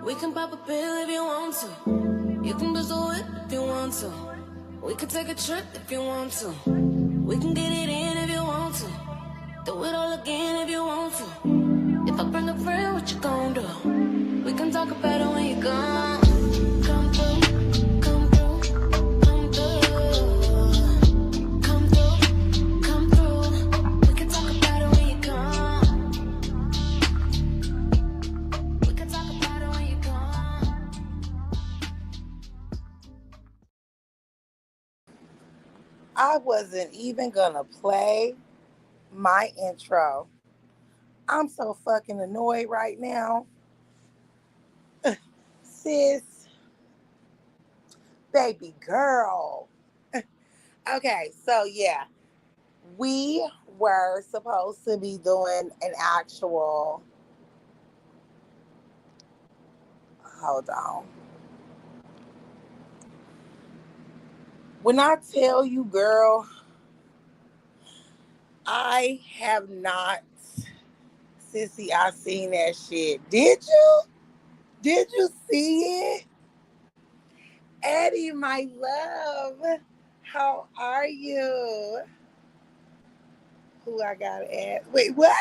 We can pop a pill if you want to. You can bust a whip if you want to. We can take a trip if you want to. We can get it in if you want to. Do it all again if you want to. If I bring a friend, what you gon' do? We can talk about it when you gone. Come through, come through, come through. Come through, come through. We can talk about it when you come. We can talk about it when you come. I wasn't even gonna play my intro. I'm so fucking annoyed right now. Sis, baby girl. Okay, so yeah, we were supposed to be doing an actual. Hold on. When I tell you, girl, I have not, sissy, I seen that shit. Did you? Did you see it? Eddie, my love, how are you? Who I gotta ask? Wait, what?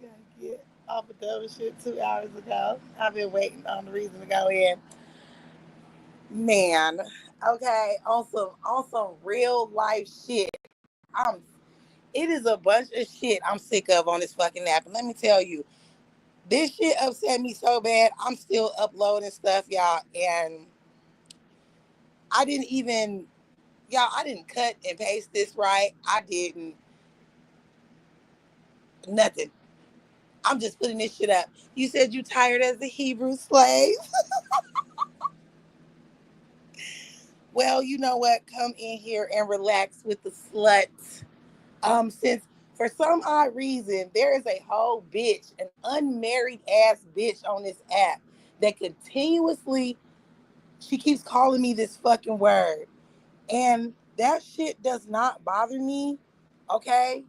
Gotta get off of double shit 2 hours ago. I've been waiting on the reason to go in. Man, okay, on some real life shit. I'm. It is a bunch of shit I'm sick of on this fucking app, and let me tell you, this shit upset me so bad. I'm still uploading stuff, y'all, and I didn't even, y'all, I didn't cut and paste this right. I didn't nothing. I'm just putting this shit up. You said you tired as a Hebrew slave. Well, you know what? Come in here and relax with the sluts. Since for some odd reason there is a whole bitch, an unmarried ass bitch on this app that continuously she keeps calling me this fucking word. And that shit does not bother me, okay?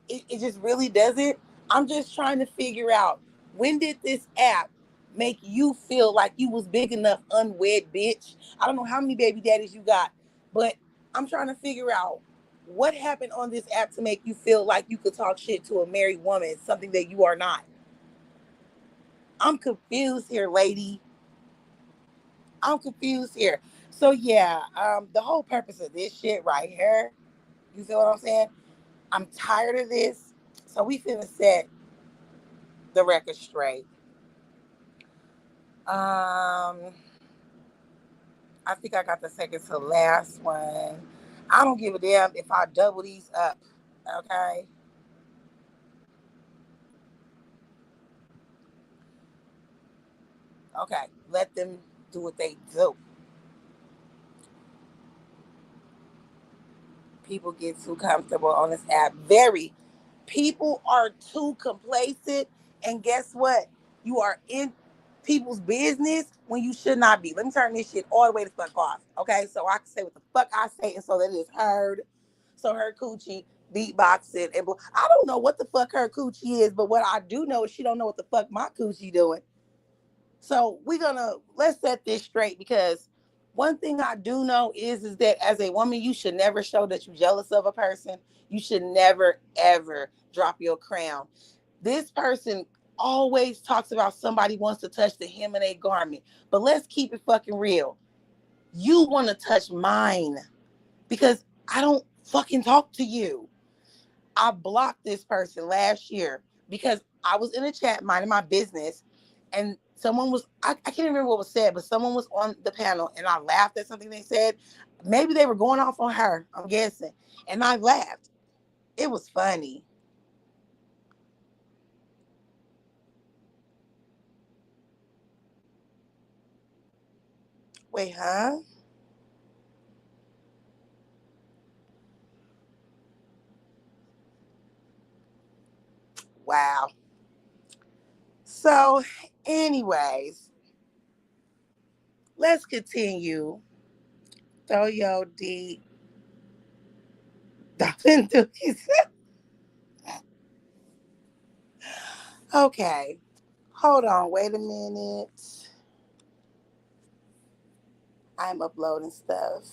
It just really doesn't. I'm just trying to figure out, when did this app make you feel like you was big enough, unwed bitch? I don't know how many baby daddies you got, but I'm trying to figure out what happened on this app to make you feel like you could talk shit to a married woman, something that you are not. I'm confused here, lady. I'm confused here. So yeah, the whole purpose of this shit right here, you feel what I'm saying? I'm tired of this. So we finna set the record straight. I think I got the second to last one. I don't give a damn if I double these up. Okay. Okay. Let them do what they do. People get too comfortable on this app. Very. People are too complacent. And guess what? You are in people's business when you should not be. Let me turn this shit all the way the fuck off. Okay? So I can say what the fuck I say and so that it is heard. So her coochie beatboxing and I don't know what the fuck her coochie is, but what I do know is she don't know what the fuck my coochie doing. So let's set this straight, because one thing I do know is that as a woman, you should never show that you're jealous of a person. You should never ever drop your crown. This person always talks about somebody wants to touch the hem of their garment, but let's keep it fucking real. You want to touch mine because I don't fucking talk to you. I blocked this person last year because I was in a chat minding my business, and someone was, I can't remember what was said, but someone was on the panel and I laughed at something they said. Maybe they were going off on her, I'm guessing. And I laughed. It was funny. Wait, huh? Wow. So, anyways, let's continue. Throw your deep dive into these. Okay. Hold on, wait a minute. I'm uploading stuff.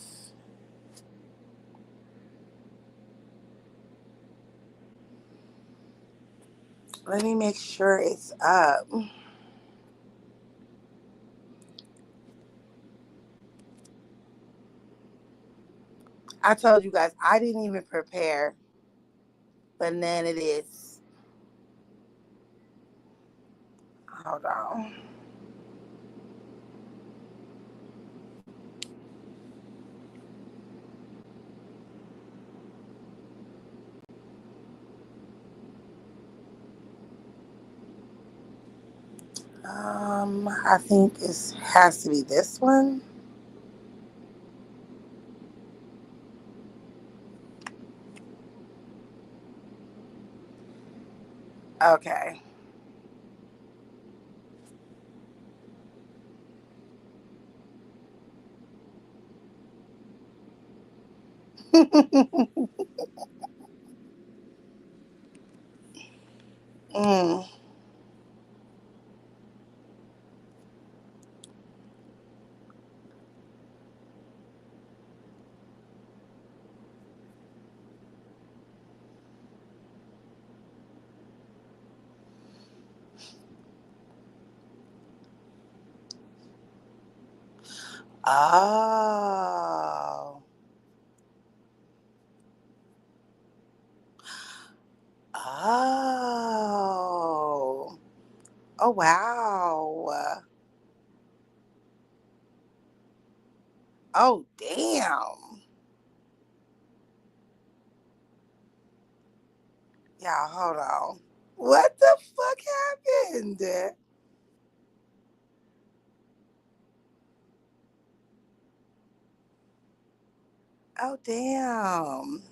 Let me make sure it's up. I told you guys I didn't even prepare, but none of this. Hold on. I think it has to be this one. Okay. mm. Oh. Oh. Oh, wow. Oh, damn. Yeah, hold on. What the fuck happened? Oh, damn.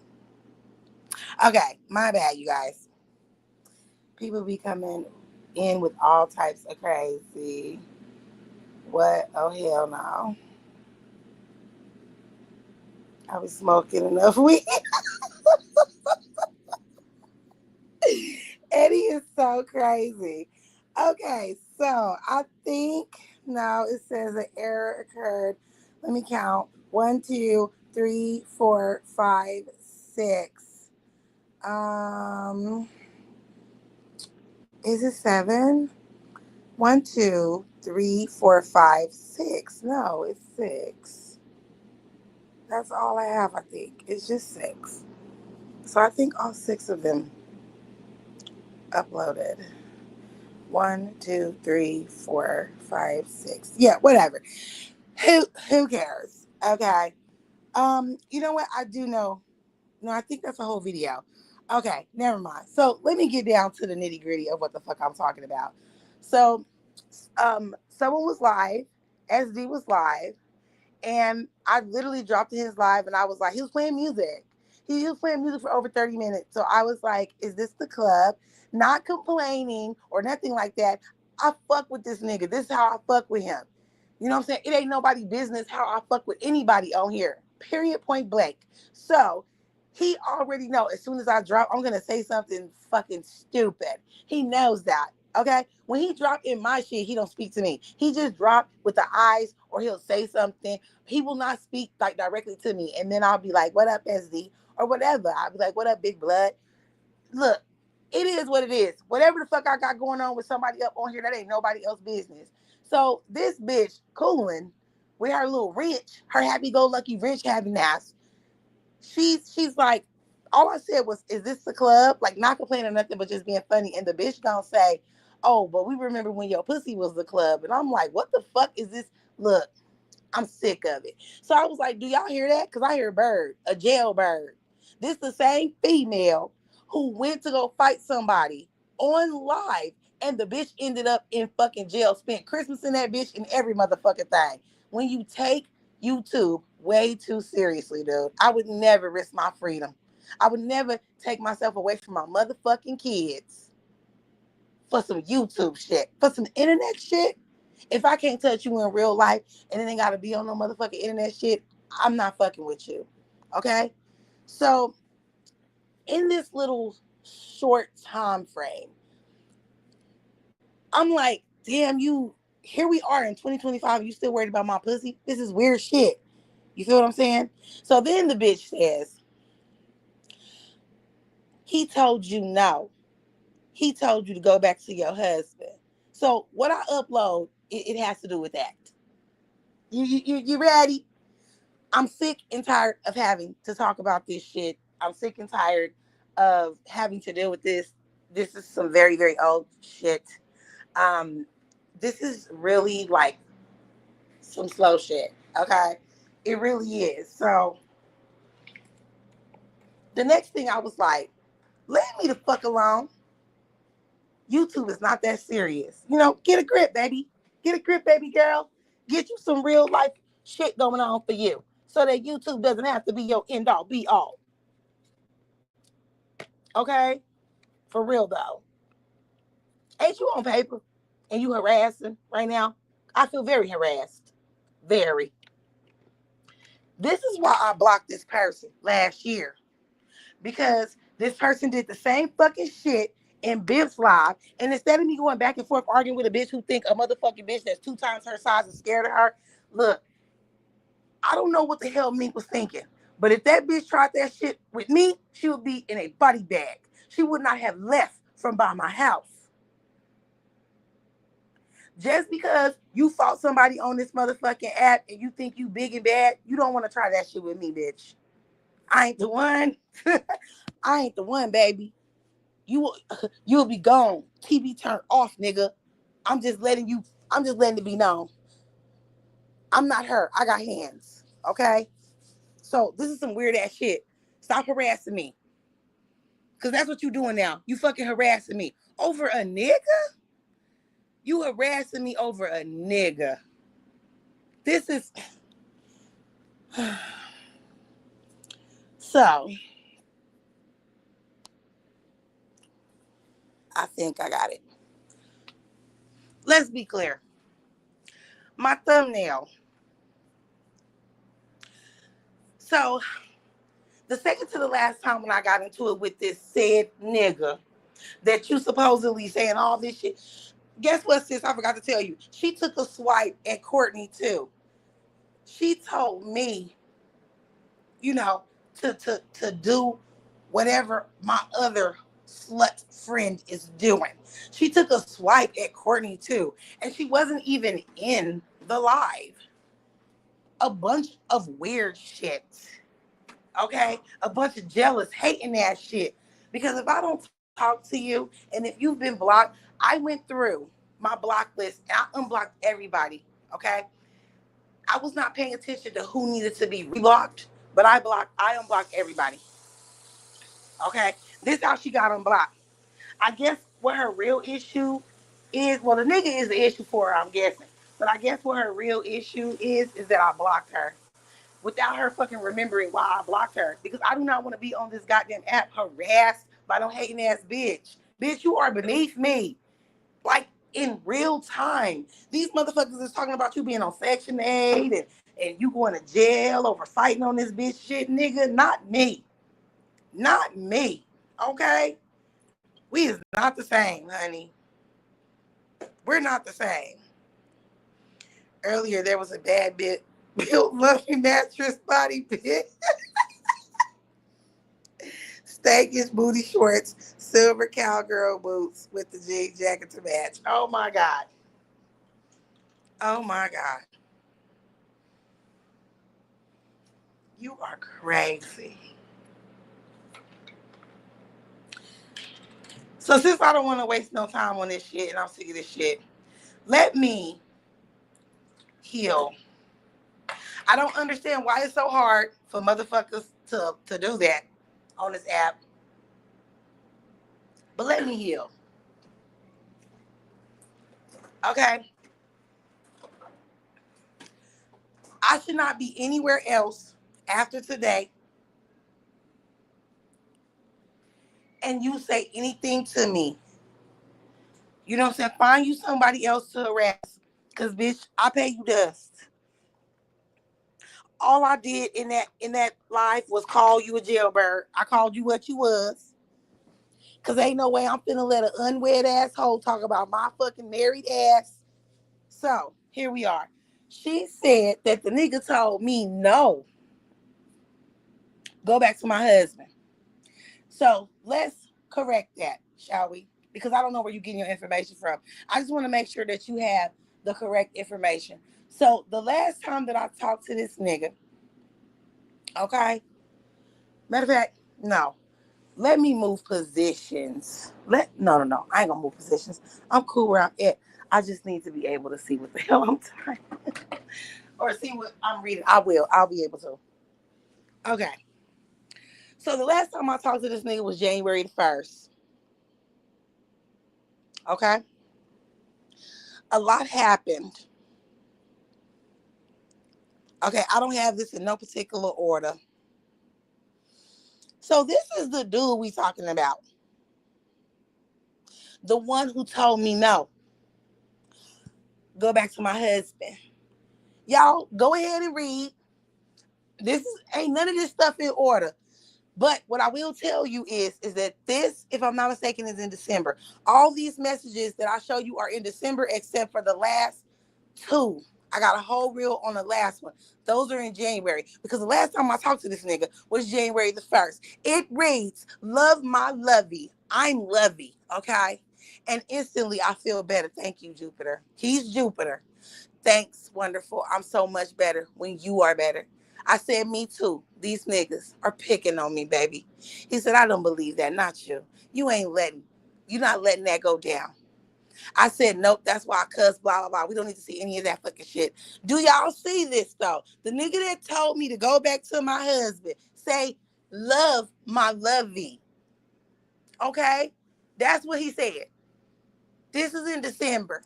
Okay, my bad, you guys. People be coming in with all types of crazy. What? Oh, hell no. I was smoking enough weed. Eddie is so crazy. Okay, so I think now it says an error occurred. Let me count. One, two, three, four, five, six. Is it seven? One, two, three, four, five, six. No, it's six. That's all I have, I think. It's just six. So I think all six of them uploaded. One, two, three, four, five, six. Yeah, whatever. Who cares? Okay. You know what? I do know. No, I think that's a whole video. Okay, never mind. So let me get down to the nitty gritty of what the fuck I'm talking about. So, someone was live. SD was live. And I literally dropped in his live and I was like, he was playing music. He was playing music for over 30 minutes. So I was like, is this the club? Not complaining or nothing like that. I fuck with this nigga. This is how I fuck with him. You know what I'm saying? It ain't nobody business how I fuck with anybody on here. Period, point blank. So he already know as soon as I drop, I'm gonna say something fucking stupid. He knows that. Okay, when he drop in my shit, he don't speak to me. He just drop with the eyes, or he'll say something. He will not speak like directly to me, and then I'll be like, "What up, SD?" or whatever. I'll be like, "What up, Big Blood?" Look, it is what it is. Whatever the fuck I got going on with somebody up on here, that ain't nobody else's business. So this bitch cooling with her little wrench, her happy-go-lucky wrench having ass. She's like, all I said was, "Is this the club?" Like, not complaining or nothing, but just being funny. And the bitch gonna say, "Oh, but we remember when your pussy was the club." And I'm like, "What the fuck is this?" Look, I'm sick of it. So I was like, "Do y'all hear that?" Because I hear a bird, a jailbird. This the same female who went to go fight somebody on live, and the bitch ended up in fucking jail. Spent Christmas in that bitch and every motherfucking thing. When you take YouTube way too seriously, dude, I would never risk my freedom. I would never take myself away from my motherfucking kids for some YouTube shit, for some internet shit. If I can't touch you in real life and it ain't gotta be on no motherfucking internet shit, I'm not fucking with you. Okay? So in this little short time frame, I'm like, damn, you, here we are in 2025, you still worried about my pussy? This is weird shit. You feel what I'm saying? So then the bitch says, he told you no. He told you to go back to your husband. So what I upload, it has to do with that. You ready? I'm sick and tired of having to talk about this shit. I'm sick and tired of having to deal with this. This is some very, very old shit. Um, this is really like some slow shit. Okay, it really is. So the next thing I was like, let me the fuck alone. YouTube is not that serious. You know, get a grip, baby. Get a grip, baby girl. Get you some real life shit going on for you, so that YouTube doesn't have to be your end all be all. Okay, for real though. Ain't you on paper and you harassing right now? I feel very harassed. Very. This is why I blocked this person last year. Because this person did the same fucking shit in Biff's live. And instead of me going back and forth arguing with a bitch who think a motherfucking bitch that's 2 times her size is scared of her, look, I don't know what the hell Mink was thinking. But if that bitch tried that shit with me, she would be in a body bag. She would not have left from by my house. Just because you fought somebody on this motherfucking app and you think you big and bad, you don't want to try that shit with me, bitch. I ain't the one. I ain't the one, baby. You'll be gone. TV turned off, nigga. I'm just letting you. I'm just letting it be known. I'm not her. I got hands. Okay. So this is some weird ass shit. Stop harassing me, cause that's what you doing now. You fucking harassing me over a nigga. You harassing me over a nigga. This is so. I think I got it. Let's be clear. My thumbnail. So the second to the last time when I got into it with this said nigga that you supposedly saying all this shit. Guess what, sis? I forgot to tell you. She took a swipe at Courtney too. She told me, you know, to do whatever my other slut friend is doing. She took a swipe at Courtney too, and she wasn't even in the live. A bunch of weird shit. Okay? A bunch of jealous, hating that shit. Because if I don't talk to you and if you've been blocked, I went through my block list and I unblocked everybody. Okay? I was not paying attention to who needed to be reblocked, but I unblocked everybody. Okay? This is how she got unblocked. I guess what her real issue is, well, the nigga is the issue for her, I'm guessing. But I guess what her real issue is that I blocked her without her fucking remembering why I blocked her. Because I do not want to be on this goddamn app harassed by no hating ass bitch. Bitch, you are beneath me. Like in real time. These motherfuckers is talking about you being on Section 8 and you going to jail over fighting on this bitch shit, nigga. Not me. Not me. Okay? We is not the same, honey. We're not the same. Earlier there was a bad bit built lovely mattress body bit. Stankish booty shorts, silver cowgirl boots with the jean jacket to match. Oh my God. Oh my God. You are crazy. So since I don't want to waste no time on this shit and I'm sick of this shit, let me heal. I don't understand why it's so hard for motherfuckers to do that on this app. But let me heal. Okay? I should not be anywhere else after today and you say anything to me. You know what I'm saying? Find you somebody else to harass. Cause bitch, I pay you dust. All I did in that life was call you a jailbird. I called you what you was. Cause ain't no way I'm finna let an unwed asshole talk about my fucking married ass. So here we are. She said that the nigga told me no. Go back to my husband. So let's correct that, shall we? Because I don't know where you're getting your information from. I just want to make sure that you have the correct information. So the last time that I talked to this nigga, okay, matter of fact, no. Let me move positions. No. I ain't gonna move positions. I'm cool where I'm at. I just need to be able to see what the hell I'm typing. Or see what I'm reading. I will. I'll be able to. Okay. So the last time I talked to this nigga was January the 1st. Okay. A lot happened. Okay. I don't have this in no particular order. So this is the dude we talking about. The one who told me no. Go back to my husband. Y'all go ahead and read. Ain't none of this stuff in order. But what I will tell you is that this, if I'm not mistaken, is in December. All these messages that I show you are in December, except for the last two. I got a whole reel on the last one. Those are in January. Because the last time I talked to this nigga was January the 1st. It reads, love my lovey. I'm lovey. Okay? And instantly I feel better. Thank you, Jupiter. He's Jupiter. Thanks, wonderful. I'm so much better when you are better. I said, me too. These niggas are picking on me, baby. He said, I don't believe that. Not you. You're not letting that go down. I said, nope, that's why I cuss, blah, blah, blah. We don't need to see any of that fucking shit. Do y'all see this, though? The nigga that told me to go back to my husband, say, love my lovey. Okay? That's what he said. This is in December.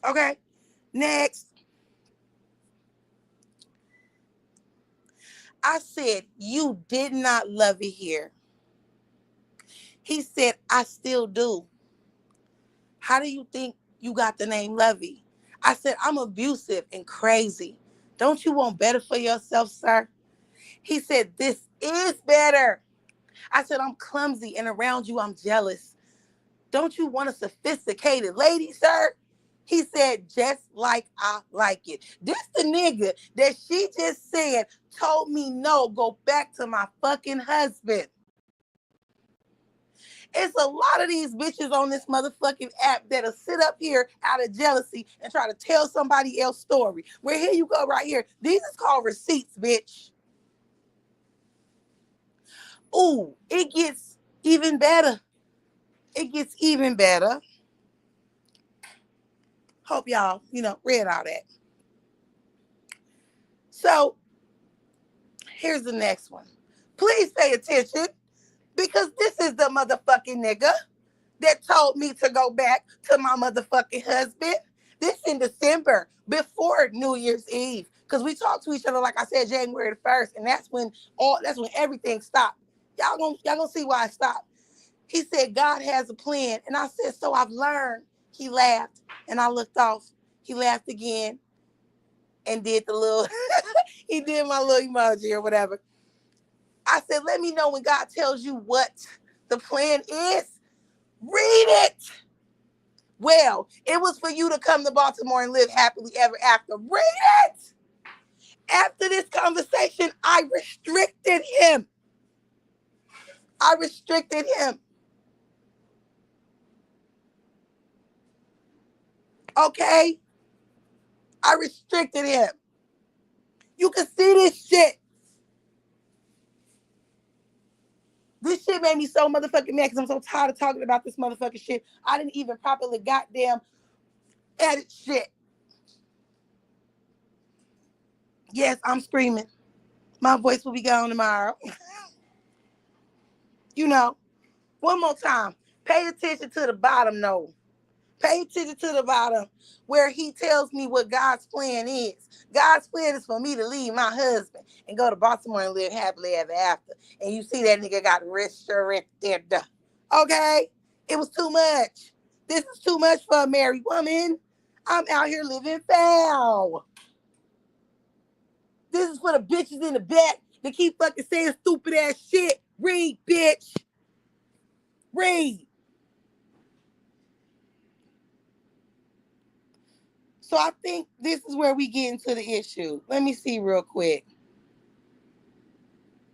Okay? Next. I said, you did not love it here. He said, I still do. How do you think you got the name Lovey? I said, I'm abusive and crazy. Don't you want better for yourself, sir? He said, this is better. I said, I'm clumsy and around you, I'm jealous. Don't you want a sophisticated lady, sir? He said, just like I like it. This the nigga that she just said told me no, go back to my fucking husband. It's a lot of these bitches on this motherfucking app that'll sit up here out of jealousy and try to tell somebody else's story. Where here you go right here. These is called receipts, bitch. Ooh, it gets even better. It gets even better. Hope y'all, read all that. So here's the next one. Please pay attention because this is the motherfucking nigga that told me to go back to my motherfucking husband. This in December, before New Year's Eve. Because we talked to each other, like I said, January the 1st. And that's when everything stopped. Y'all gonna see why it stopped. He said, God has a plan. And I said, so I've learned. He laughed. And I looked off. He laughed again and did the little, he did my little emoji or whatever. I said, let me know when God tells you what the plan is. Read it. Well, it was for you to come to Baltimore and live happily ever after. Read it. After this conversation, I restricted him. Okay? I restricted him. You can see this shit. This shit made me so motherfucking mad because I'm so tired of talking about this motherfucking shit. I didn't even properly goddamn edit shit. Yes, I'm screaming. My voice will be gone tomorrow. One more time. Pay attention to the bottom, though. Pay attention to the bottom where he tells me what God's plan is. God's plan is for me to leave my husband and go to Baltimore and live happily ever after. And you see that nigga got restricted. Okay? It was too much. This is too much for a married woman. I'm out here living foul. This is for the bitches in the back to keep fucking saying stupid ass shit. Read, bitch. Read. So I think this is where we get into the issue. Let me see real quick.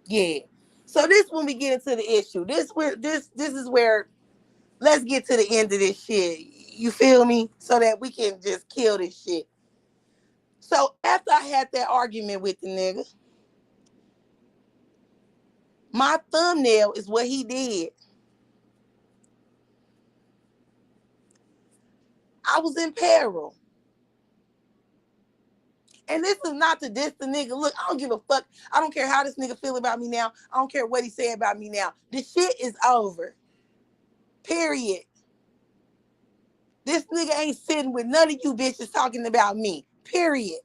Yeah. So this when we get into the issue. This is where let's get to the end of this shit. You feel me? So that we can just kill this shit. So after I had that argument with the nigga, my thumbnail is what he did. I was in peril. And this is not to diss the nigga. Look, I don't give a fuck. I don't care how this nigga feel about me now. I don't care what he say about me now. The shit is over. Period. This nigga ain't sitting with none of you bitches talking about me. Period.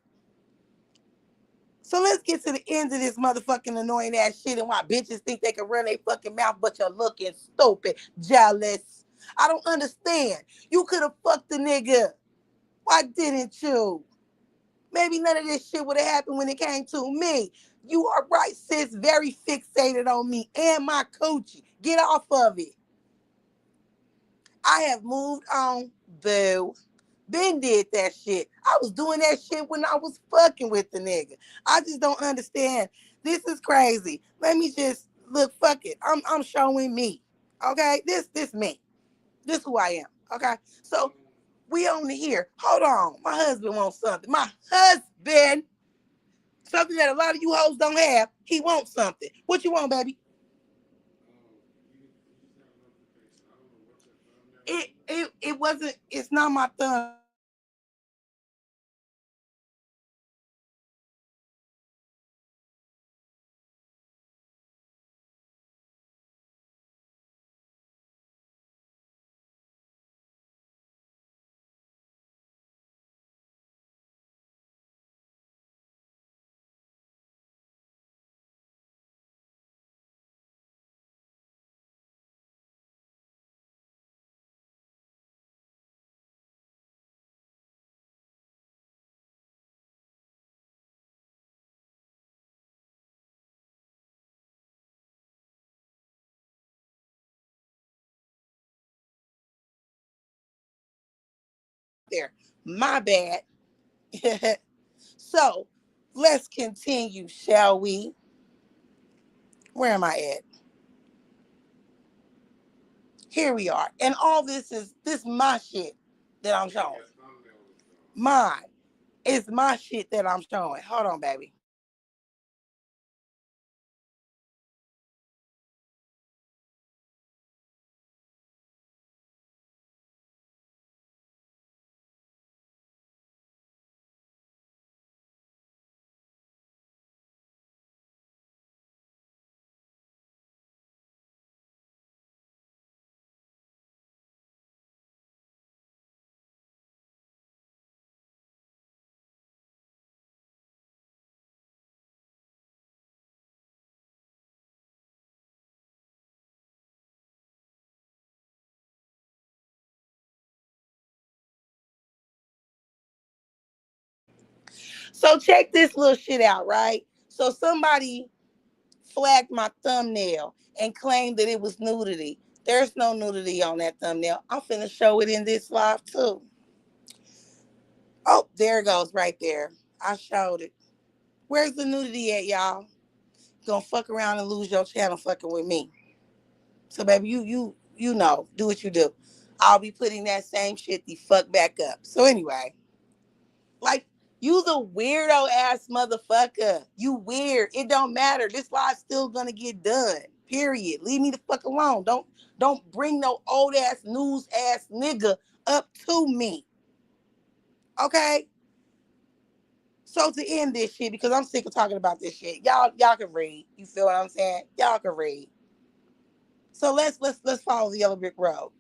So let's get to the end of this motherfucking annoying ass shit and why bitches think they can run their fucking mouth, but you're looking stupid, jealous. I don't understand. You could have fucked the nigga. Why didn't you? Maybe none of this shit would have happened when it came to me. You are right, sis. Very fixated on me and my coochie. Get off of it. I have moved on, boo. Ben did that shit. I was doing that shit when I was fucking with the nigga. I just don't understand. This is crazy. Let me just look. Fuck it. I'm showing me. Okay. This me. This who I am. Okay. So we on here. Hold on. My husband wants something. My husband. Something that a lot of you hoes don't have. He wants something. What you want, baby? It wasn't. It's not my thumbnail. It's my husband. There. My bad. So let's continue, shall we? Where am I at? Here we are. And all this my shit that I'm showing. Mine. It's my shit that I'm showing. Hold on, baby. So check this little shit out, right? So somebody flagged my thumbnail and claimed that it was nudity. There's no nudity on that thumbnail. I'm finna show it in this live too. Oh, there it goes right there. I showed it. Where's the nudity at, y'all? Gonna fuck around and lose your channel fucking with me. So baby, you know, do what you do. I'll be putting that same shit the fuck back up. So anyway, like you's a weirdo ass motherfucker. You weird. It don't matter. This live's still gonna get done. Period. Leave me the fuck alone. Don't bring no old ass news ass nigga up to me. Okay? So to end this shit, because I'm sick of talking about this shit. Y'all can read. You feel what I'm saying? Y'all can read. So let's follow the yellow brick road.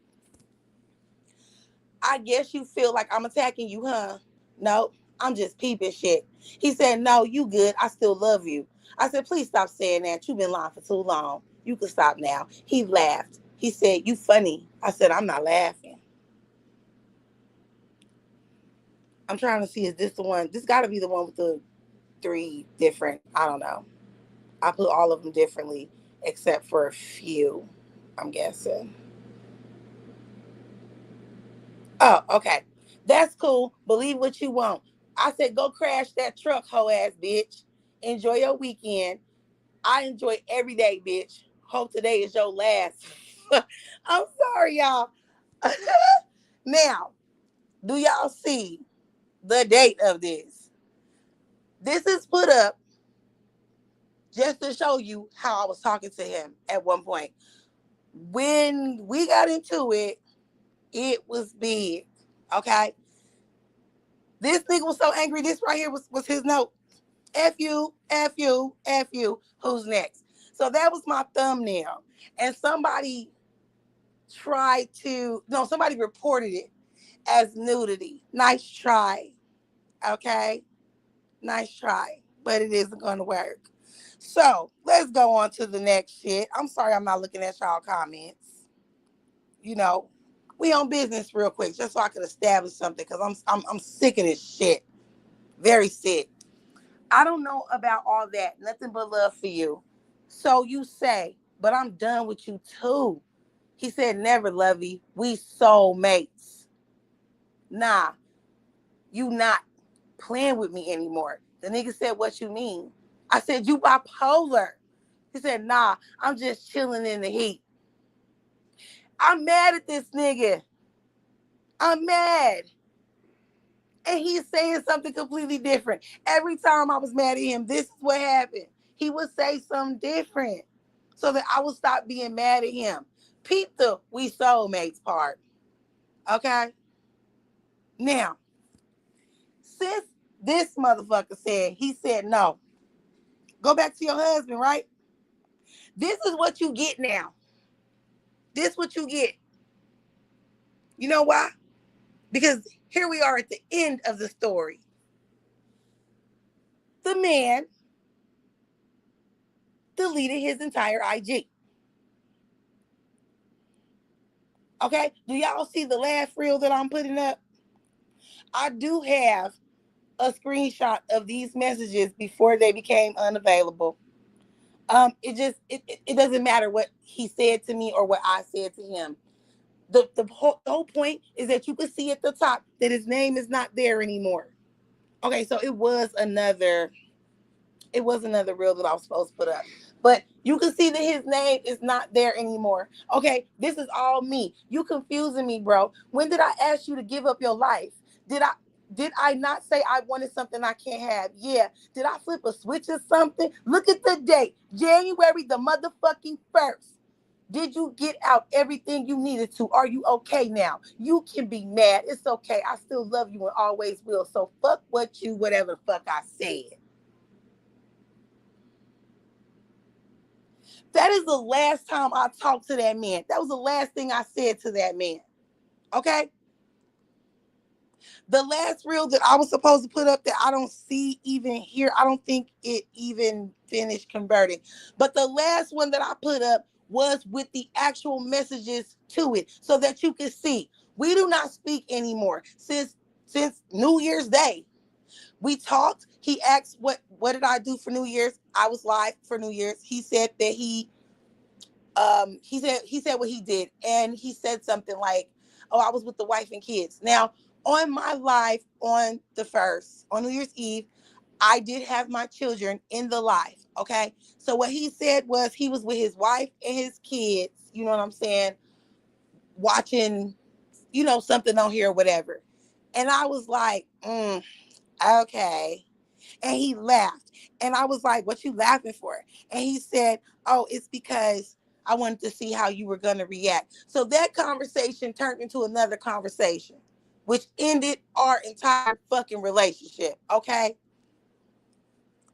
I guess you feel like I'm attacking you, huh? No, I'm just peeping shit. He said, no, you good. I still love you. I said, please stop saying that. You've been lying for too long. You can stop now. He laughed. He said, you funny. I said, I'm not laughing. I'm trying to see, is this the one? This got to be the one with the three different, I don't know. I put all of them differently, except for a few, I'm guessing. Oh, okay. That's cool. Believe what you want. I said, go crash that truck, hoe ass bitch. Enjoy your weekend. I enjoy every day, bitch. Hope today is your last. I'm sorry, y'all. Now, do y'all see the date of this? This is put up just to show you how I was talking to him at one point. When we got into it, it was big. Okay? This nigga was so angry. This right here was his note. F you, F you, F you. Who's next? So that was my thumbnail. And somebody reported it as nudity. Nice try. Okay? Nice try. But it isn't going to work. So let's go on to the next shit. I'm sorry I'm not looking at y'all comments. You know, we on business real quick just so I can establish something because I'm sick of this shit. Very sick. I don't know about all that. Nothing but love for you. So you say, but I'm done with you too. He said, never, Lovey. We soulmates. Nah, you not playing with me anymore. The nigga said, what you mean? I said, you bipolar. He said, nah, I'm just chilling in the heat. I'm mad at this nigga. I'm mad. And he's saying something completely different. Every time I was mad at him, this is what happened. He would say something different so that I would stop being mad at him. Peep the we soulmates part. Okay? Now, since this motherfucker he said no. Go back to your husband, right? This is what you get now. This is what you get. You know why? Because here we are at the end of the story. The man deleted his entire IG. Okay? Do y'all see the last reel that I'm putting up? I do have a screenshot of these messages before they became unavailable. It doesn't matter what he said to me or what I said to him. The whole point is that you can see at the top that his name is not there anymore. Okay, so it was another reel that I was supposed to put up. But you can see that his name is not there anymore. Okay, this is all me. You confusing me, bro. When did I ask you to give up your life? Did I did I not say I wanted something I can't have? Yeah. Did I flip a switch or something? Look at the date. January the motherfucking 1st. Did you get out everything you needed to? Are you okay now? You can be mad. It's okay. I still love you and always will. So fuck whatever the fuck I said. That is the last time I talked to that man. That was the last thing I said to that man. Okay? The last reel that I was supposed to put up that I don't see even here, I don't think it even finished converting. But the last one that I put up was with the actual messages to it so that you can see. We do not speak anymore since New Year's Day. We talked. He asked what did I do for New Year's? I was live for New Year's. He said that he said what he did, and he said something like, oh, I was with the wife and kids. Now, on my live on the 1st, on New Year's Eve, I did have my children in the live. Okay, so what he said was he was with his wife and his kids, you know what I'm saying, watching, something on here or whatever. And I was like, okay. And he laughed. And I was like, what you laughing for? And he said, oh, it's because I wanted to see how you were going to react. So that conversation turned into another conversation, which ended our entire fucking relationship. Okay.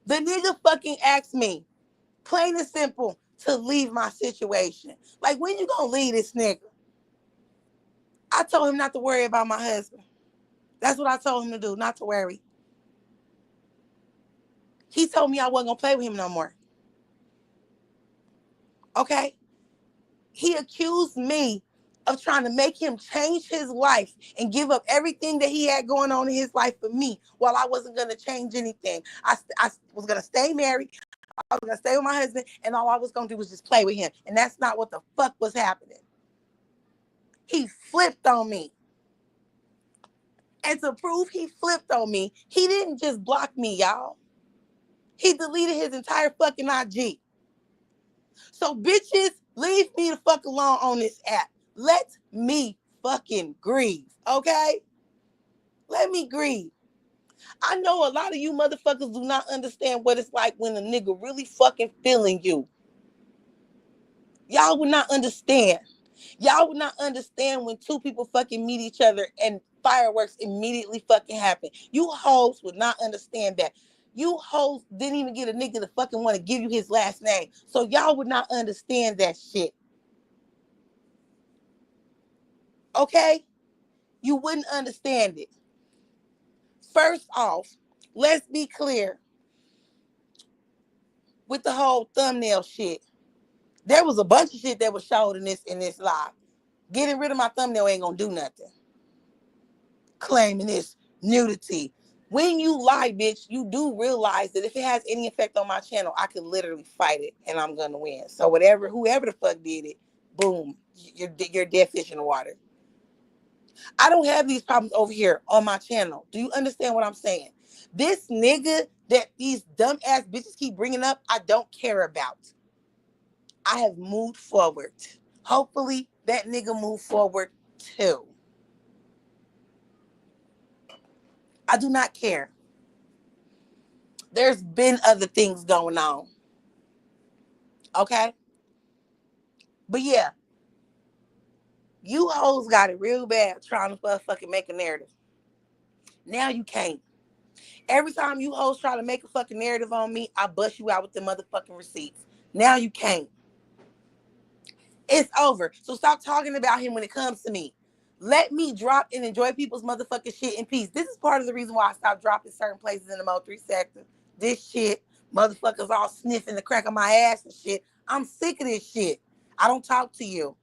The nigga fucking asked me, plain and simple, to leave my situation. Like, when you gonna leave this nigga? I told him not to worry about my husband. That's what I told him to do, not to worry. He told me I wasn't gonna play with him no more. Okay? He accused me of trying to make him change his life and give up everything that he had going on in his life for me while I wasn't going to change anything. I was going to stay married. I was gonna stay with my husband, and all I was gonna do was just play with him. And that's not what the fuck was happening. He flipped on me. And to prove he flipped on me, he didn't just block me, y'all. He deleted his entire fucking IG. So bitches, leave me the fuck alone on this app. Let me fucking grieve, okay? Let me grieve. I know a lot of you motherfuckers do not understand what it's like when a nigga really fucking feeling you. Y'all would not understand. Y'all would not understand when two people fucking meet each other and fireworks immediately fucking happen. You hoes would not understand that. You hoes didn't even get a nigga to fucking want to give you his last name. So y'all would not understand that shit. Okay? You wouldn't understand it. First off, let's be clear with the whole thumbnail shit. There was a bunch of shit that was showed in this live. Getting rid of my thumbnail ain't gonna do nothing. Claiming this nudity. When you lie, bitch, you do realize that if it has any effect on my channel, I can literally fight it and I'm gonna win. So whoever the fuck did it, boom, you're dead fish in the water. I don't have these problems over here on my channel. Do you understand what I'm saying? This nigga that these dumb ass bitches keep bringing up, I don't care about. I have moved forward. Hopefully that nigga move forward too. I do not care. There's been other things going on. Okay? But yeah, you hoes got it real bad trying to fucking make a narrative. Now you can't. Every time you hoes try to make a fucking narrative on me, I bust you out with the motherfucking receipts. Now you can't. It's over. So stop talking about him when it comes to me. Let me drop and enjoy people's motherfucking shit in peace. This is part of the reason why I stopped dropping certain places in the Mo3 sector. This shit, motherfuckers all sniffing the crack of my ass and shit. I'm sick of this shit. I don't talk to you.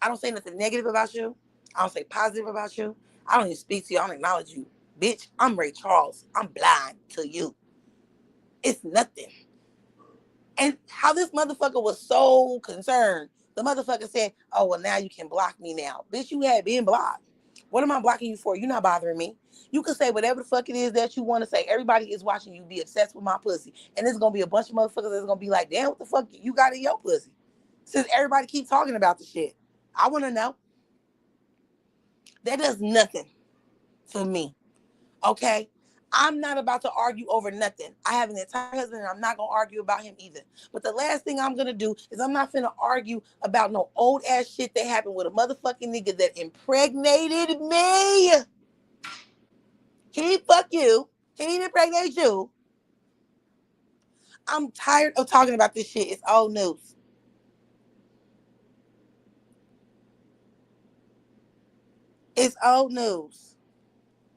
I don't say nothing negative about you. I don't say positive about you. I don't even speak to you. I don't acknowledge you. Bitch, I'm Ray Charles. I'm blind to you. It's nothing. And how this motherfucker was so concerned. The motherfucker said, oh, well, now you can block me now. Bitch, you had been blocked. What am I blocking you for? You're not bothering me. You can say whatever the fuck it is that you want to say. Everybody is watching you be obsessed with my pussy. And there's going to be a bunch of motherfuckers that's going to be like, damn, what the fuck you got in your pussy? Since everybody keep talking about the shit. I want to know. That does nothing for me. Okay? I'm not about to argue over nothing. I have an entire husband and I'm not going to argue about him either. But the last thing I'm going to do is I'm not finna argue about no old ass shit that happened with a motherfucking nigga that impregnated me. He fuck you. He didn't impregnate you. I'm tired of talking about this shit. It's old news. It's old news.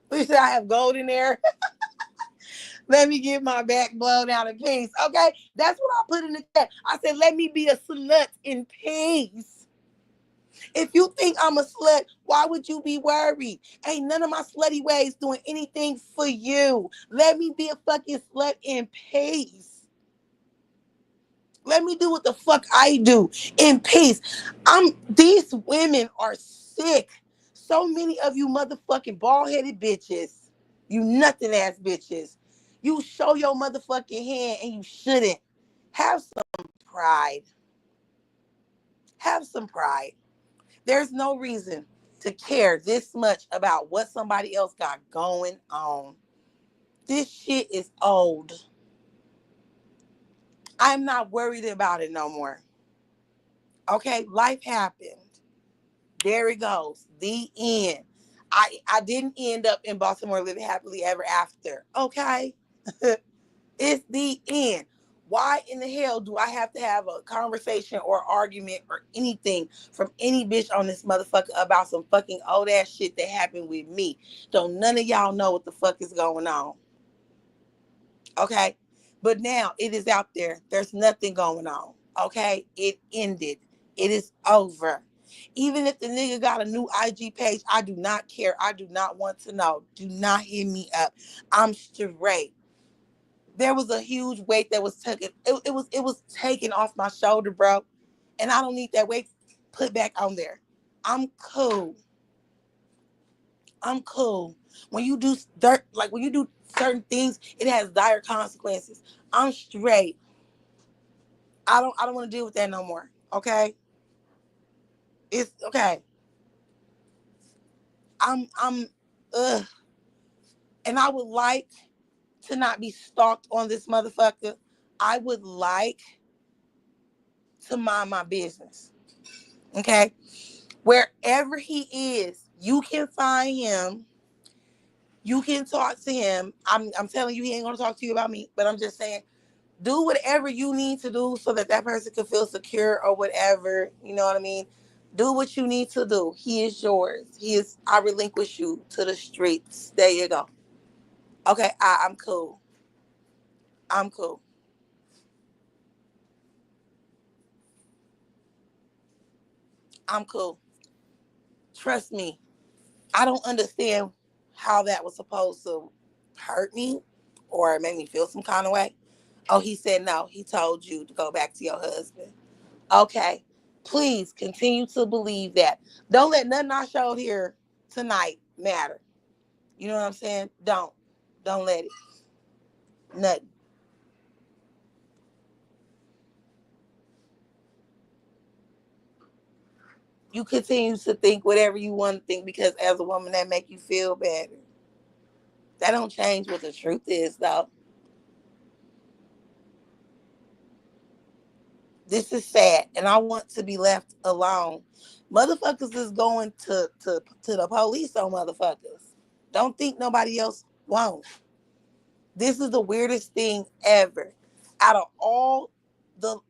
We said I have gold in there. Let me get my back blown out in peace. Okay? That's what I put in the chat. I said, let me be a slut in peace. If you think I'm a slut, why would you be worried? Ain't none of my slutty ways doing anything for you. Let me be a fucking slut in peace. Let me do what the fuck I do in peace. These women are sick. So many of you motherfucking bald-headed bitches. You nothing ass bitches. You show your motherfucking hand and you shouldn't. Have some pride. Have some pride. There's no reason to care this much about what somebody else got going on. This shit is old. I'm not worried about it no more. Okay, life happened. There it goes. The end. I didn't end up in Baltimore living happily ever after. Okay? It's the end. Why in the hell do I have to have a conversation or argument or anything from any bitch on this motherfucker about some fucking old ass shit that happened with me? Don't none of y'all know what the fuck is going on. Okay? But now it is out there. There's nothing going on. Okay? It ended. It is over. Even if the nigga got a new IG page, I do not care. I do not want to know. Do not hit me up. I'm straight. There was a huge weight that was taken. It was taken off my shoulder, bro. And I don't need that weight put back on there. I'm cool. I'm cool. When you do when you do certain things, it has dire consequences. I'm straight. I don't want to deal with that no more. Okay? It's okay. I'm ugh. And I would like to not be stalked on this motherfucker. I would like to mind my business. Okay? Wherever he is, you can find him. You can talk to him. I'm telling you, he ain't gonna talk to you about me. But I'm just saying, do whatever you need to do so that that person can feel secure or whatever. You know what I mean? Do what you need to do. He is yours. He is. I relinquish you to the streets. There you go. Okay, I'm cool. I'm cool. I'm cool. Trust me. I don't understand how that was supposed to hurt me or make me feel some kind of way. Oh, he said no. He told you to go back to your husband. Okay. Please continue to believe that. Don't let nothing I showed here tonight matter. You know what I'm saying? Don't. Don't let it. Nothing. You continue to think whatever you want to think because as a woman that make you feel better. That don't change what the truth is though. This is sad and I want to be left alone. Motherfuckers is going to the police on motherfuckers. Don't think nobody else won't. This is the weirdest thing ever. Out of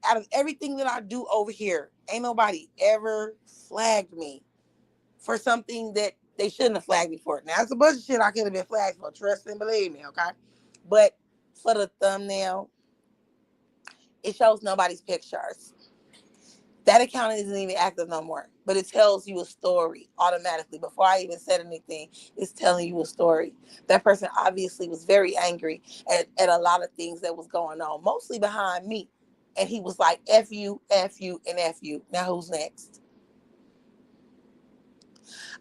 out of everything that I do over here, ain't nobody ever flagged me for something that they shouldn't have flagged me for. Now it's a bunch of shit I could have been flagged for. Trust and believe me, okay? But for the thumbnail, it shows nobody's pictures. That account isn't even active no more, but it tells you a story automatically. Before I even said anything, it's telling you a story. That person obviously was very angry at a lot of things that was going on, mostly behind me. And he was like, F you, F you, and F you. Now who's next?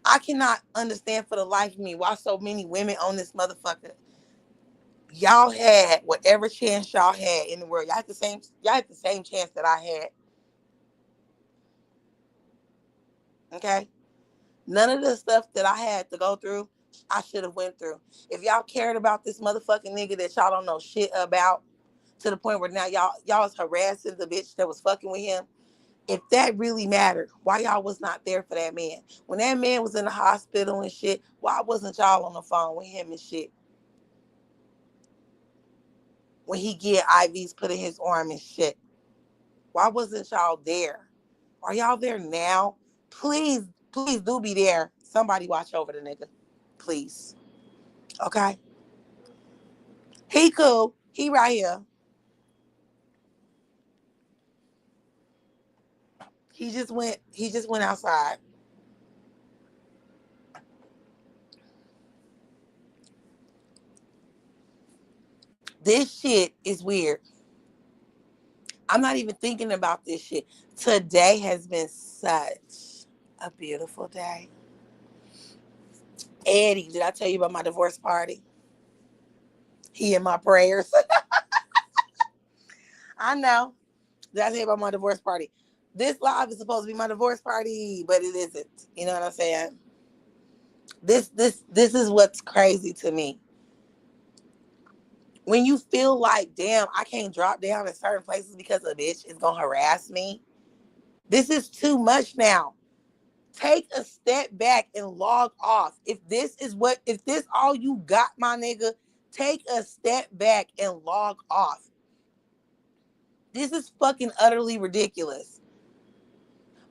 I cannot understand for the life of me why so many women on this motherfucker. Y'all had whatever chance y'all had in the world. Y'all had the same chance that I had. Okay? None of the stuff that I had to go through, I should have went through. If y'all cared about this motherfucking nigga that y'all don't know shit about, to the point where now y'all is harassing the bitch that was fucking with him. If that really mattered, why y'all was not there for that man? When that man was in the hospital and shit, why wasn't y'all on the phone with him and shit? When he get IVs put in his arm and shit, why wasn't y'all there? Are y'all there now? Please, please do be there. Somebody watch over the nigga, please. Okay. He cool. He right here. He just went outside. This shit is weird. I'm not even thinking about this shit. Today has been such a beautiful day. Eddie, did I tell you about my divorce party? He in my prayers. I know. Did I tell you about my divorce party? This live is supposed to be my divorce party, but it isn't. You know what I'm saying? This is what's crazy to me. When you feel like, damn, I can't drop down in certain places because a bitch is gonna harass me. This is too much now. Take a step back and log off. If this all you got, my nigga, take a step back and log off. This is fucking utterly ridiculous.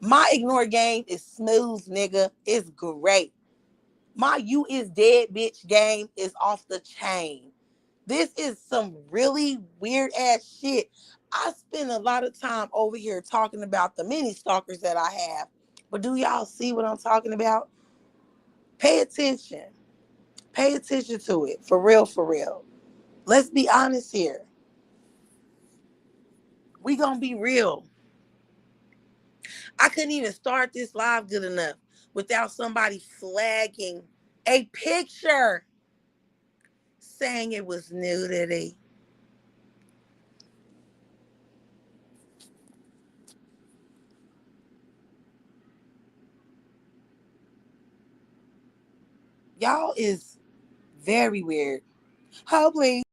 My ignore game is smooth, nigga. It's great. My you is dead bitch game is off the chain. This is some really weird ass shit. I spend a lot of time over here talking about the mini stalkers that I have. But do y'all see what I'm talking about? Pay attention. Pay attention to it. For real, for real. Let's be honest here. We gonna be real. I couldn't even start this live good enough without somebody flagging a picture saying it was nudity. Y'all is very weird. Hold please.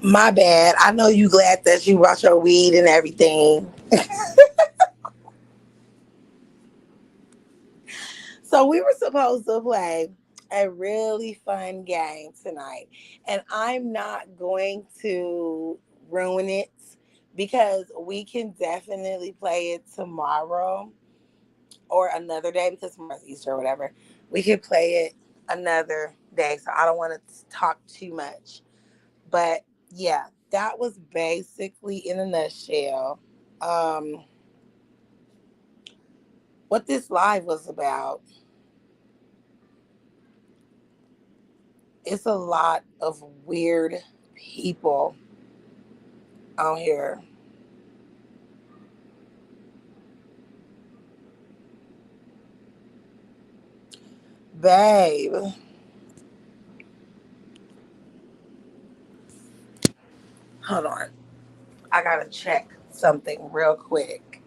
My bad. I know you glad that you brought your weed and everything. So we were supposed to play a really fun game tonight. And I'm not going to ruin it because we can definitely play it tomorrow or another day because tomorrow's Easter or whatever. We could play it another day. So I don't want to talk too much. But yeah, that was basically in a nutshell um, what this live was about. It's a lot of weird people on here. Babe, hold on. I gotta check something real quick.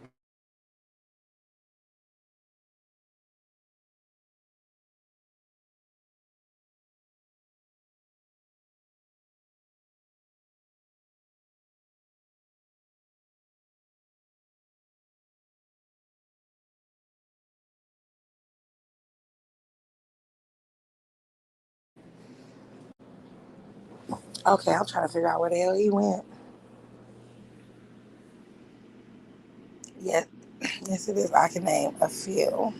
Okay, I'm trying to figure out where the hell he went. Yes, yes, it is. I can name a few.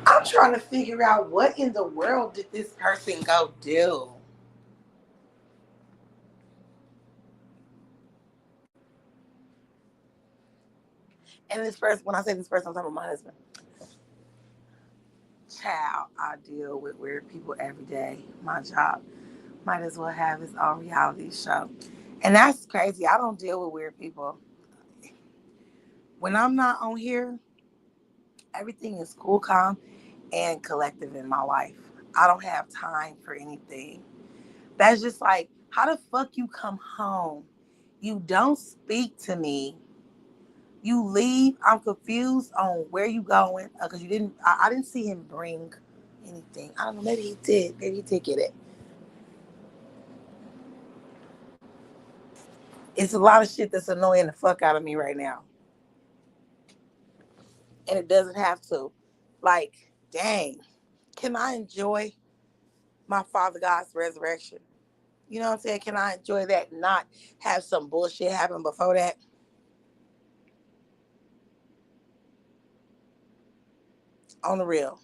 I'm trying to figure out what in the world did this person go do? And this person, when I say this person, I'm talking about my husband. Child, I deal with weird people every day. My job might as well have its own reality show. And that's crazy. I don't deal with weird people. When I'm not on here, everything is cool, calm, and collective in my life. I don't have time for anything. That's just like, how the fuck you come home? You don't speak to me. You leave. I'm confused on where you going because you didn't. I didn't see him bring anything. I don't know. Maybe he did. Maybe he did get it. It's a lot of shit that's annoying the fuck out of me right now, and it doesn't have to. Like, dang, can I enjoy my Father God's resurrection? You know what I'm saying? Can I enjoy that? Not have some bullshit happen before that. On the real,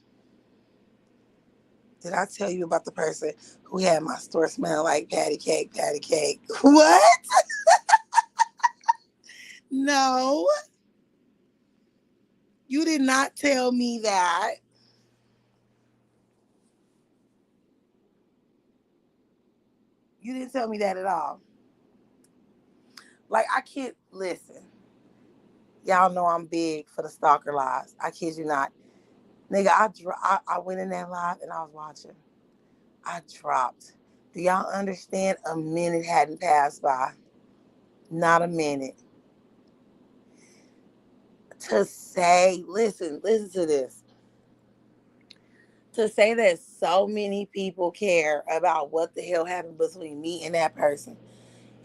did I tell you about the person who had my store smell like patty cake? Patty cake. What? No, you did not tell me that. You didn't tell me that at all. Like, I can't listen. Y'all know I'm big for the stalker lives. I kid you not. Nigga, I went in that live and I was watching. I dropped. Do y'all understand? A minute hadn't passed by. Not a minute. To say, listen to this. To say that so many people care about what the hell happened between me and that person.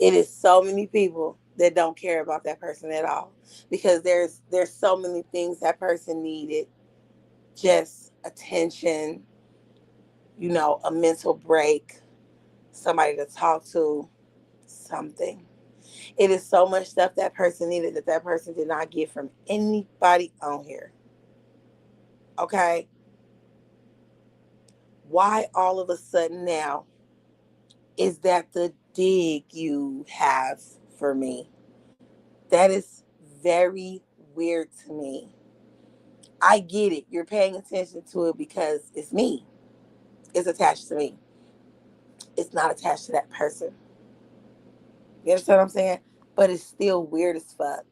It is so many people that don't care about that person at all. Because there's so many things that person needed. Just attention, a mental break, somebody to talk to, something. It is so much stuff that person needed that that person did not get from anybody on here. Okay? Why all of a sudden now is that the dig you have for me? That is very weird to me. I get it. You're paying attention to it because it's me. It's attached to me. It's not attached to that person. You understand what I'm saying? But it's still weird as fuck.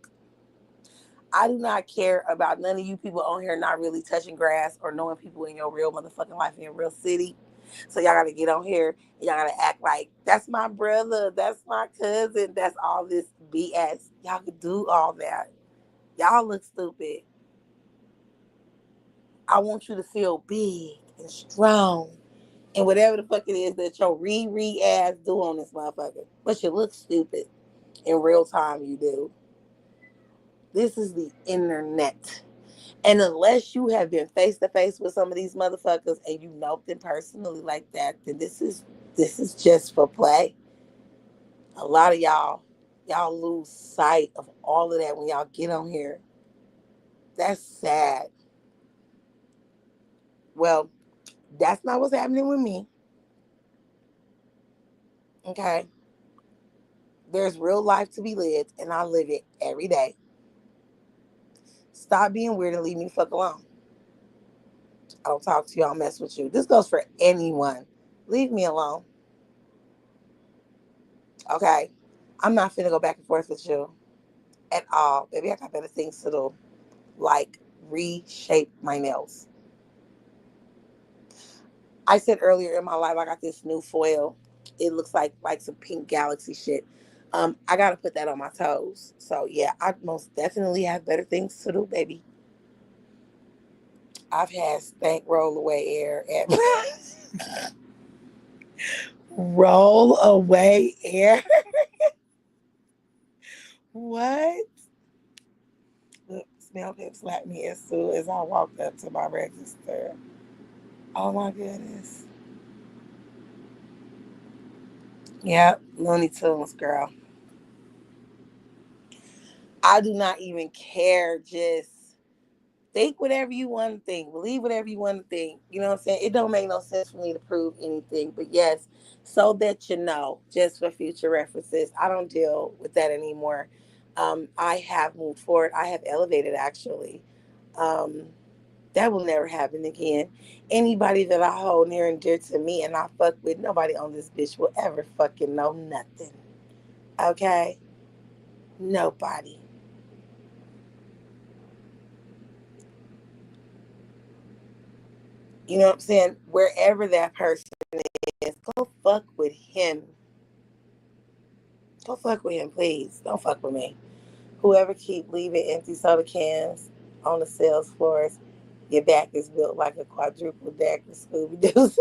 I do not care about none of you people on here not really touching grass or knowing people in your real motherfucking life in your real city. So y'all gotta get on here and y'all gotta act like that's my brother, that's my cousin, that's all this BS. Y'all could do all that. Y'all look stupid. I want you to feel big and strong and whatever the fuck it is that your ass do on this motherfucker. But you look stupid in real time. You do. This is the internet. And unless you have been face to face with some of these motherfuckers and you know them personally like that, then this is just for play. A lot of y'all lose sight of all of that when y'all get on here. That's sad. Well, that's not what's happening with me. Okay. There's real life to be lived, and I live it every day. Stop being weird and leave me the fuck alone. I don't talk to you, I don't mess with you. This goes for anyone. Leave me alone. Okay? I'm not finna go back and forth with you at all. Baby, I got better things to do. Like reshape my nails. I said earlier in my life I got this new foil. It looks like some pink galaxy shit. I gotta put that on my toes. So yeah, I most definitely have better things to do, baby. I've had stank roll away air at roll away air. What? Look, smell him slap me as soon as I walked up to my register. Oh my goodness. Yep, Looney Tunes, girl. I do not even care. Just think whatever you want to think. Believe whatever you want to think. You know what I'm saying? It don't make no sense for me to prove anything. But yes, so that you know, just for future references, I don't deal with that anymore. I have moved forward. I have elevated actually. Um, that will never happen again. Anybody that I hold near and dear to me and I fuck with, nobody on this bitch will ever fucking know nothing. Okay? Nobody. You know what I'm saying? Wherever that person is, go fuck with him. Go fuck with him, please. Don't fuck with me. Whoever keep leaving empty soda cans on the sales floors, your back is built like a quadruple deck of Scooby Doo.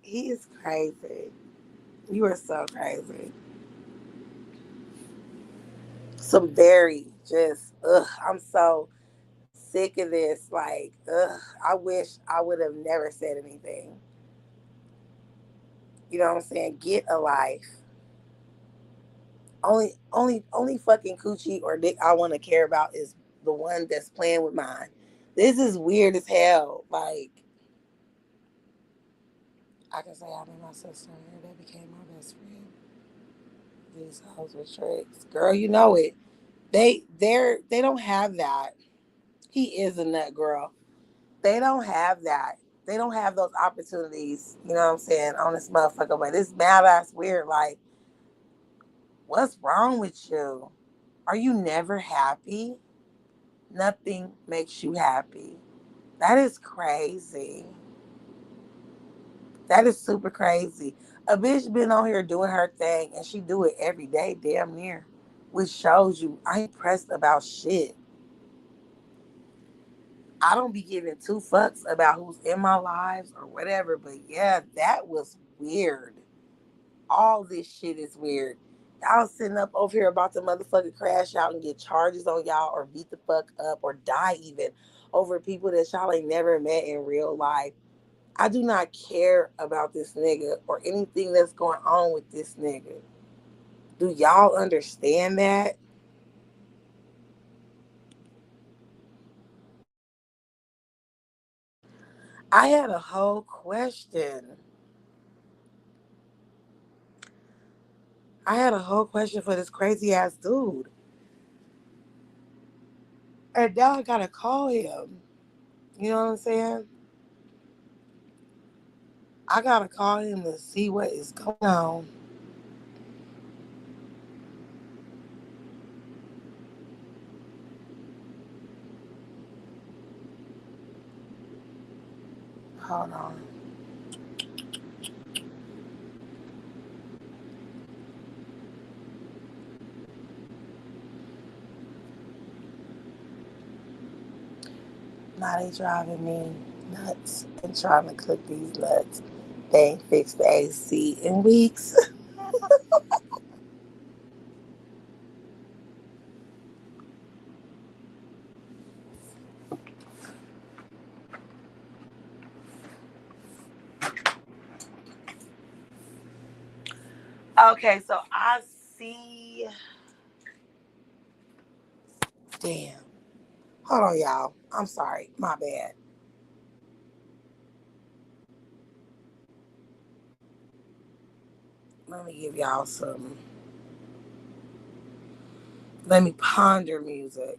He is crazy. You are so crazy. Some very just, ugh, I'm so sick of this. Like, ugh, I wish I would have never said anything. You know what I'm saying? Get a life. Only fucking coochie or dick I want to care about is the one that's playing with mine. This is weird as hell. Like, I can say I met my sister and that became my best friend. These hoes with tricks. Girl, you know it. They don't have that. He is a nut girl. They don't have that. They don't have those opportunities, you know what I'm saying, on this motherfucker. But it's mad ass weird. Like, what's wrong with you? Are you never happy? Nothing makes you happy. That is crazy. That is super crazy. A bitch been on here doing her thing and she do it every day, damn near. Which shows you I ain't pressed about shit. I don't be giving two fucks about who's in my lives or whatever, but yeah, that was weird. All this shit is weird. Y'all sitting up over here about to motherfucking crash out and get charges on y'all or beat the fuck up or die even over people that y'all ain't never met in real life. I do not care about this nigga or anything that's going on with this nigga. Do y'all understand that? I had a whole question. I had a whole question for this crazy ass dude. And now I gotta call him. You know what I'm saying? I gotta call him to see what is going on. Hold on. Now they driving me nuts and trying to cook these nuts. They ain't fixed the AC in weeks. Okay, so I see. Damn. Hold on, y'all. I'm sorry. My bad. Let me give y'all some. Let me ponder music.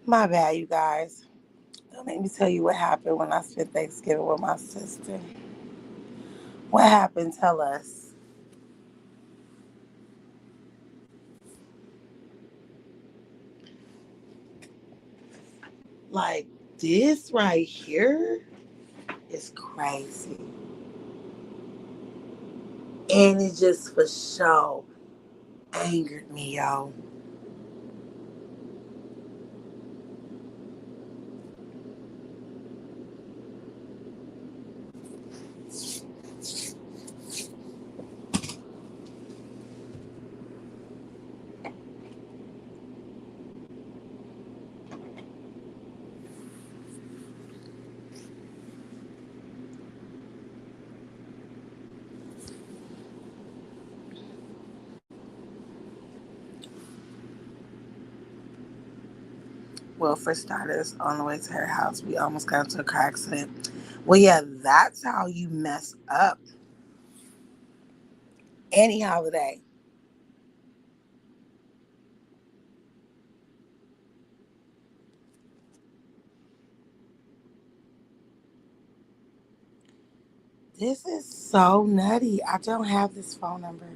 My bad, you guys. Don't make me tell you what happened when I spent Thanksgiving with my sister. What happened? Tell us. Like, this right here is crazy. And it just for sure angered me, y'all. Well, for starters, on the way to her house, we almost got into a car accident. Well, yeah, that's how you mess up any holiday. This is so nutty. I don't have this phone number.